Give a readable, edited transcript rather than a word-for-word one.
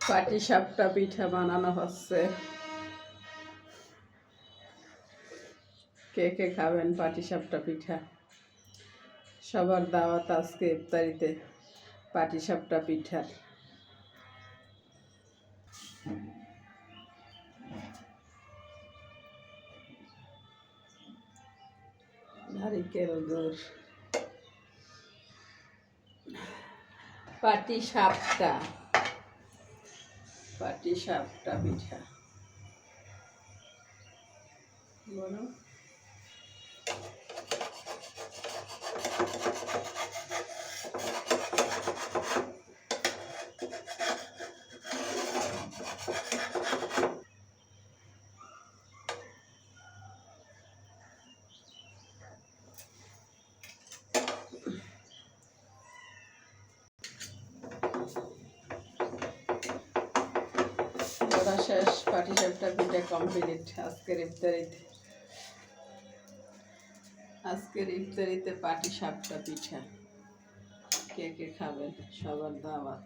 পাটিসাপটা পিঠা বানানো হচ্ছে। কে কে খাবেন পাটিসাপটা পিঠা? সবার দাওয়াত আজকে ইফতারিতে পাটিসাপটা পিঠা। নারিকেল গুড়, পাটিসাপটা পিঠা বলো। শেষ, পাটিসাপটা পিঠা কমপ্লিট আজকের ইফতারিতে পাটিসাপটা পিঠা। কে কে খাবেন? সবার দাওয়াত।